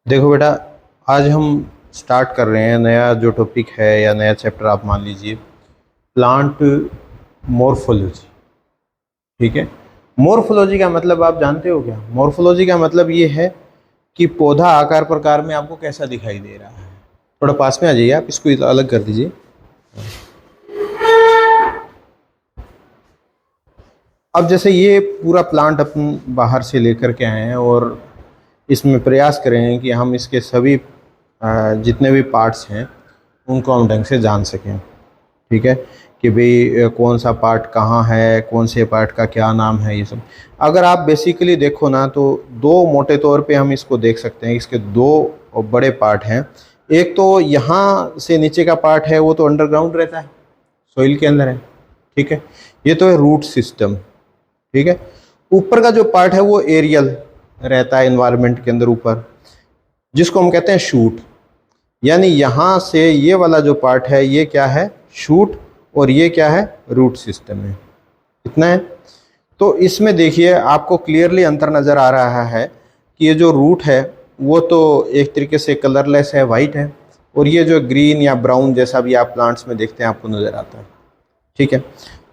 देखो बेटा, आज हम स्टार्ट कर रहे हैं नया जो टॉपिक है या नया चैप्टर आप मान लीजिए, प्लांट मॉर्फोलॉजी। ठीक है। मॉर्फोलॉजी का मतलब आप जानते हो क्या? मॉर्फोलॉजी का मतलब ये है कि पौधा आकार प्रकार में आपको कैसा दिखाई दे रहा है। थोड़ा पास में आ जाइए, आप इसको अलग कर दीजिए। अब जैसे ये पूरा प्लांट अपन बाहर से लेकर के आए हैं और इसमें प्रयास करें कि हम इसके सभी जितने भी पार्ट्स हैं उनको हम ढंग से जान सकें। ठीक है, कि भाई कौन सा पार्ट कहाँ है, कौन से पार्ट का क्या नाम है, ये सब। अगर आप बेसिकली देखो ना तो दो मोटे तौर पे हम इसको देख सकते हैं। इसके दो बड़े पार्ट हैं। एक तो यहाँ से नीचे का पार्ट है, वो तो अंडरग्राउंड रहता है, सोइल के अंदर है। ठीक है, ये तो है रूट सिस्टम। ठीक है, ऊपर का जो पार्ट है वो एरियल रहता है, एनवायरनमेंट के अंदर ऊपर, जिसको हम कहते हैं शूट। यानी यहाँ से ये वाला जो पार्ट है ये क्या है? शूट। और ये क्या है? रूट सिस्टम है। इतना है। तो इसमें देखिए आपको क्लियरली अंतर नज़र आ रहा है कि ये जो रूट है वो तो एक तरीके से कलरलेस है, वाइट है, और ये जो ग्रीन या ब्राउन जैसा भी आप प्लांट्स में देखते हैं आपको नज़र आता है। ठीक है,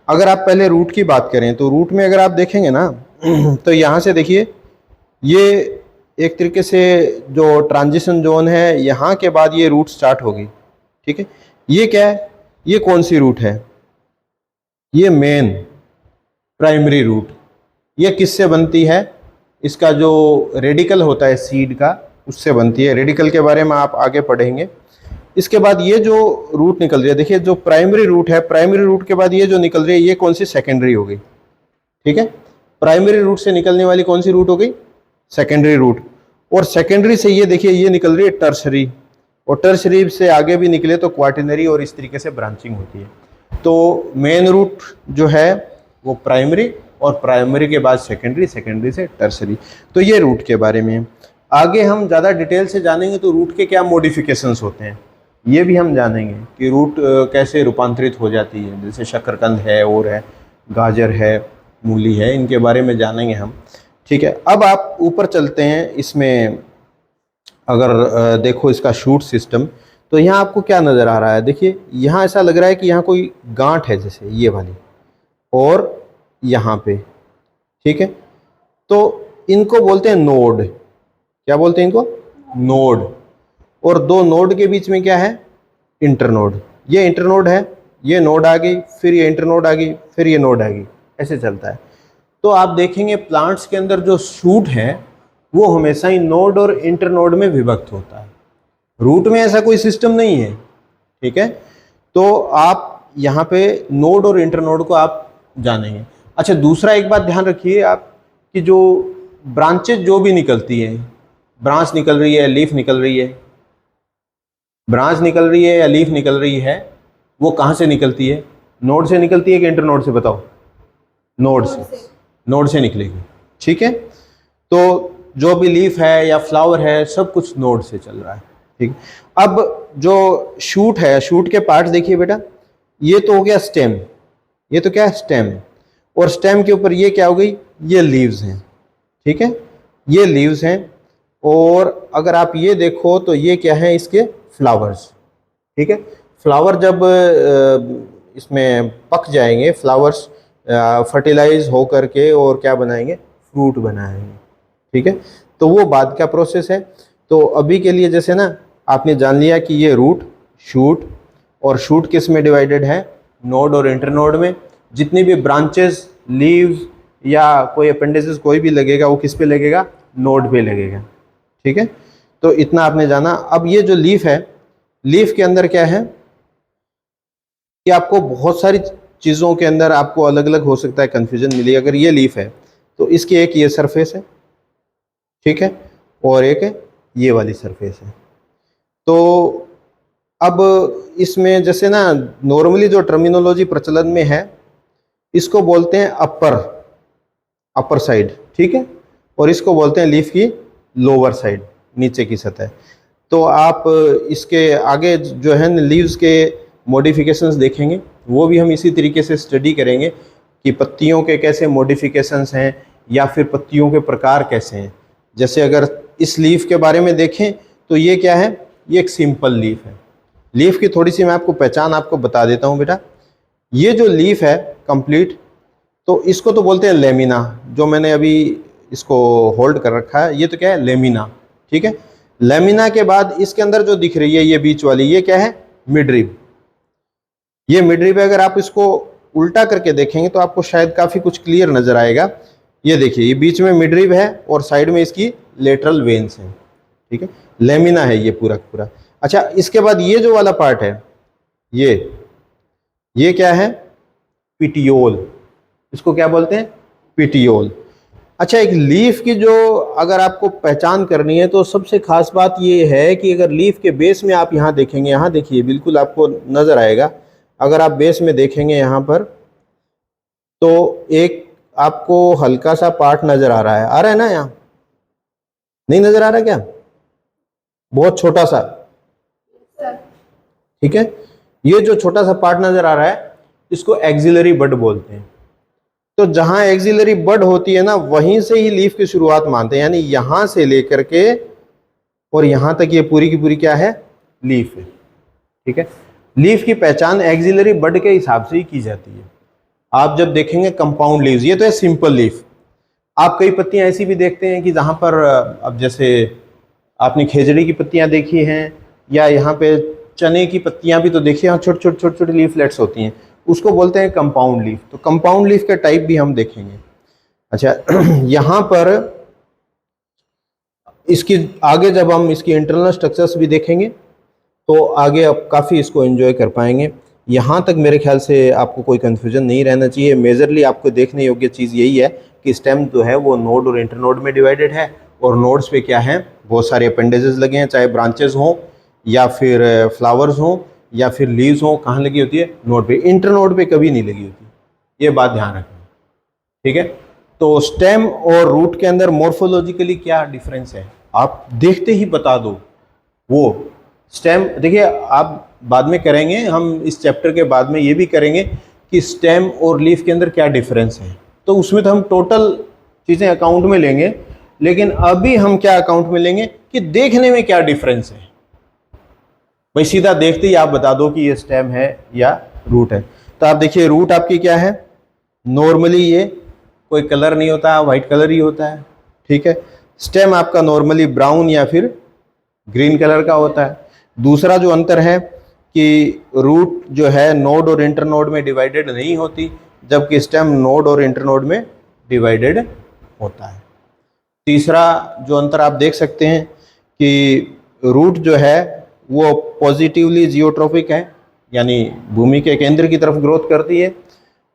अगर आप पहले रूट की बात करें तो रूट में अगर आप देखेंगे ना तो यहाँ से देखिए, ये एक तरीके से जो ट्रांजिशन जोन है, यहाँ के बाद ये रूट स्टार्ट होगी। ठीक है, ये क्या है? ये कौन सी रूट है? ये मेन प्राइमरी रूट। ये किससे बनती है? इसका जो रेडिकल होता है सीड का, उससे बनती है। रेडिकल के बारे में आप आगे पढ़ेंगे। इसके बाद ये जो रूट निकल रही है, देखिए जो प्राइमरी रूट है, प्राइमरी रूट के बाद ये जो निकल रही है ये कौन सी? सेकेंडरी हो गई। ठीक है, प्राइमरी रूट से निकलने वाली कौन सी रूट हो गई? Secondary root. और सेकेंडरी से ये देखिए ये निकल रही है टर्शरी, और टर्शरी से आगे भी निकले तो क्वार्टिनरी, और इस तरीके से ब्रांचिंग होती है। तो मेन रूट जो है वो प्राइमरी, और प्राइमरी के बाद सेकेंडरी, सेकेंडरी से टर्शरी। तो ये रूट के बारे में। आगे हम ज़्यादा डिटेल से जानेंगे तो रूट के क्या मॉडिफिकेशंस होते हैं ये भी हम जानेंगे, कि रूट कैसे रूपांतरित हो जाती है। जैसे शकरकंद है, और है गाजर है, मूली है, इनके बारे में जानेंगे हम। ठीक है, अब आप ऊपर चलते हैं। इसमें अगर देखो इसका शूट सिस्टम, तो यहाँ आपको क्या नज़र आ रहा है? देखिए यहाँ ऐसा लग रहा है कि यहाँ कोई गांठ है, जैसे ये वाली, और यहाँ पे। ठीक है, तो इनको बोलते हैं नोड। क्या बोलते हैं इनको? नोड। और दो नोड के बीच में क्या है? इंटरनोड। ये इंटरनोड है, ये नोड आ गई, फिर ये इंटरनोड आ गई, फिर ये नोड आ गई, ऐसे चलता है। तो आप देखेंगे प्लांट्स के अंदर जो शूट है वो हमेशा ही नोड और इंटरनोड में विभक्त होता है। रूट में ऐसा कोई सिस्टम नहीं है। ठीक है, तो आप यहाँ पे नोड और इंटरनोड को आप जानेंगे। अच्छा, दूसरा एक बात ध्यान रखिए आप, कि जो ब्रांचेज जो भी निकलती है, ब्रांच निकल रही है, लीफ निकल रही है, ब्रांच निकल रही है या लीफ निकल रही है, वो कहाँ से निकलती है? नोड से निकलती है कि इंटरनोड से? बताओ। नोड से। नोड से निकलेगी। ठीक है, तो जो भी लीफ है या फ्लावर है सब कुछ नोड से चल रहा है। ठीक, अब जो शूट है, शूट के पार्ट देखिए बेटा, ये तो हो गया स्टेम। ये तो क्या है? स्टेम। और स्टेम के ऊपर ये क्या हो गई? ये लीव्स हैं। ठीक है, ये लीव्स हैं। और अगर आप ये देखो तो ये क्या है? इसके फ्लावर्स। ठीक है, फ्लावर जब इसमें पक जाएंगे, फ्लावर्स फर्टिलाइज हो करके और क्या बनाएंगे? फ्रूट बनाएंगे। ठीक है, तो वो बाद का प्रोसेस है। तो अभी के लिए जैसे ना आपने जान लिया कि ये रूट, शूट, और शूट किस में डिवाइडेड है? नोड और इंटरनोड में। जितनी भी ब्रांचेस, लीव्स या कोई अपेंडिसेस कोई भी लगेगा वो किस पे लगेगा? नोड पे लगेगा। ठीक है, तो इतना आपने जाना। अब ये जो लीफ है, लीफ के अंदर क्या है कि आपको बहुत सारी चीज़ों के अंदर आपको अलग अलग हो सकता है कन्फ्यूजन मिली। अगर ये लीफ है तो इसकी एक ये सरफेस है, ठीक है, और एक ये वाली सरफेस है। तो अब इसमें जैसे ना नॉर्मली जो टर्मिनोलॉजी प्रचलन में है, इसको बोलते हैं अपर साइड। ठीक है, और इसको बोलते हैं लीफ की लोअर साइड, नीचे की सतह। तो आप इसके आगे जो है लीव्स के मॉडिफिकेशंस देखेंगे, वो भी हम इसी तरीके से स्टडी करेंगे कि पत्तियों के कैसे मॉडिफिकेशंस हैं, या फिर पत्तियों के प्रकार कैसे हैं। जैसे अगर इस लीफ के बारे में देखें तो ये क्या है, ये एक सिंपल लीफ है। लीफ की थोड़ी सी मैं आपको पहचान आपको बता देता हूँ बेटा। ये जो लीफ है कंप्लीट, तो इसको तो बोलते हैं लेमिना, जो मैंने अभी इसको होल्ड कर रखा है, ये तो क्या है, लेमिना। ठीक है, लेमिना के बाद इसके अंदर जो दिख रही है ये बीच वाली, ये क्या है, मिडरिब। ये मिडरिब है, अगर आप इसको उल्टा करके देखेंगे तो आपको शायद काफी कुछ क्लियर नजर आएगा। ये देखिए, ये बीच में मिडरिब है और साइड में इसकी लेटरल वेन्स हैं। ठीक है, लेमिना है ये पूरा पूरा। अच्छा, इसके बाद ये जो वाला पार्ट है, ये क्या है, पिटियोल। इसको क्या बोलते हैं, पिटियोल। अच्छा, एक लीफ की जो अगर आपको पहचान करनी है तो सबसे खास बात ये है कि अगर लीफ के बेस में आप यहाँ देखेंगे, यहाँ देखिए बिल्कुल आपको नजर आएगा, अगर आप बेस में देखेंगे यहाँ पर, तो एक आपको हल्का सा पार्ट नजर आ रहा है ना, यहाँ नहीं नजर आ रहा क्या, बहुत छोटा सा। ठीक है, ये जो छोटा सा पार्ट नजर आ रहा है इसको एक्सिलरी बड बोलते हैं। तो जहां एक्सिलरी बड होती है ना, वहीं से ही लीफ की शुरुआत मानते हैं, यानी यहां से लेकर के और यहां तक ये पूरी की पूरी क्या है, लीफ है। ठीक है, लीफ की पहचान एक्सिलरी बड के हिसाब से ही की जाती है। आप जब देखेंगे कंपाउंड लीव्स, ये तो है सिंपल लीफ। आप कई पत्तियां ऐसी भी देखते हैं कि जहां पर, अब जैसे आपने खेजड़ी की पत्तियां देखी हैं, या यहाँ पे चने की पत्तियां भी तो देखिए, यहाँ छोटे छोटे छोटे छोटे लीफलेट्स होती हैं, उसको बोलते हैं कंपाउंड लीफ। तो कंपाउंड लीफ के टाइप भी हम देखेंगे। अच्छा, यहाँ पर इसकी आगे जब हम इसकी इंटरनल स्ट्रक्चर्स भी देखेंगे तो आगे आप काफ़ी इसको एंजॉय कर पाएंगे। यहाँ तक मेरे ख्याल से आपको कोई कन्फ्यूजन नहीं रहना चाहिए। मेजरली आपको देखने योग्य चीज़ यही है कि स्टेम जो है वो नोड और इंटरनोड में डिवाइडेड है, और नोड्स पे क्या है, बहुत सारे अपेंडेजेस लगे हैं, चाहे ब्रांचेस हों या फिर फ्लावर्स हों या फिर लीव्स हों। कहाँ लगी होती है, नोड पे। इंटरनोड पे कभी नहीं लगी होती, ये बात ध्यान रखना। ठीक है, तो स्टेम और रूट के अंदर मॉर्फोलॉजिकली क्या डिफरेंस है, आप देखते ही बता दो। वो स्टेम देखिए, आप बाद में करेंगे, हम इस चैप्टर के बाद में ये भी करेंगे कि स्टेम और लीफ के अंदर क्या डिफरेंस है, तो उसमें तो हम टोटल चीज़ें अकाउंट में लेंगे, लेकिन अभी हम क्या अकाउंट में लेंगे कि देखने में क्या डिफरेंस है। भाई सीधा देखते ही आप बता दो कि ये स्टेम है या रूट है। तो आप देखिए, रूट आपकी क्या है, नॉर्मली ये कोई कलर नहीं होता है, वाइट कलर ही होता है। ठीक है, स्टेम आपका नॉर्मली ब्राउन या फिर ग्रीन कलर का होता है। दूसरा जो अंतर है कि रूट जो है नोड और इंटरनोड में डिवाइडेड नहीं होती, जबकि स्टेम नोड और इंटरनोड में डिवाइडेड होता है। तीसरा जो अंतर आप देख सकते हैं कि रूट जो है वो पॉजिटिवली जियोट्रोपिक है, यानी भूमि के केंद्र की तरफ ग्रोथ करती है,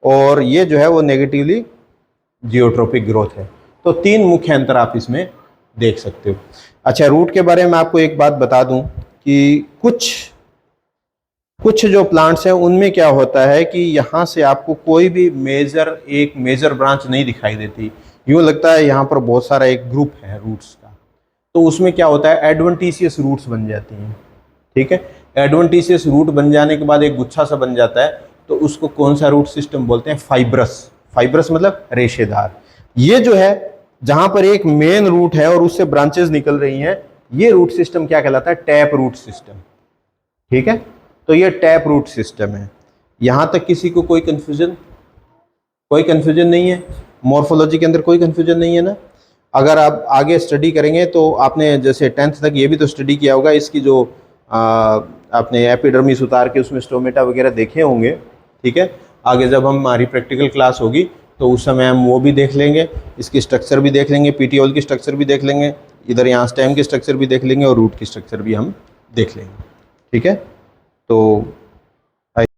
और ये जो है वो नेगेटिवली जियोट्रोपिक ग्रोथ है। तो तीन मुख्य अंतर आप इसमें देख सकते हो। अच्छा, रूट के बारे में आपको एक बात बता दूं कि कुछ जो प्लांट्स हैं उनमें क्या होता है कि यहाँ से आपको कोई भी एक मेजर ब्रांच नहीं दिखाई देती, यूँ लगता है यहाँ पर बहुत सारा एक ग्रुप है रूट्स का। तो उसमें क्या होता है, एडवेंटिशियस रूट्स बन जाती हैं। ठीक है, एडवेंटिशियस रूट बन जाने के बाद एक गुच्छा सा बन जाता है, तो उसको कौन सा रूट सिस्टम बोलते हैं, फाइब्रस। फाइब्रस मतलब रेशेदार। ये जो है जहां पर एक मेन रूट है और उससे ब्रांचेस निकल रही हैं, ये रूट सिस्टम क्या कहलाता है, टैप रूट सिस्टम। ठीक है, तो ये टैप रूट सिस्टम है। यहां तक किसी को कोई कंफ्यूजन नहीं है, मॉर्फोलॉजी के अंदर कोई कंफ्यूजन नहीं है ना। अगर आप आगे स्टडी करेंगे तो आपने जैसे 10th तक ये भी तो स्टडी किया होगा, इसकी जो आपने एपिडर्मिस उतार के उसमें स्टोमेटा वगैरह देखे होंगे। ठीक है, आगे जब हमारी प्रैक्टिकल क्लास होगी तो उस समय हम वो भी देख लेंगे, इसकी स्ट्रक्चर भी देख लेंगे, पीटीओल की स्ट्रक्चर भी देख लेंगे, इधर यहाँ स्टेम की स्ट्रक्चर भी देख लेंगे और रूट की स्ट्रक्चर भी हम देख लेंगे। ठीक है, तो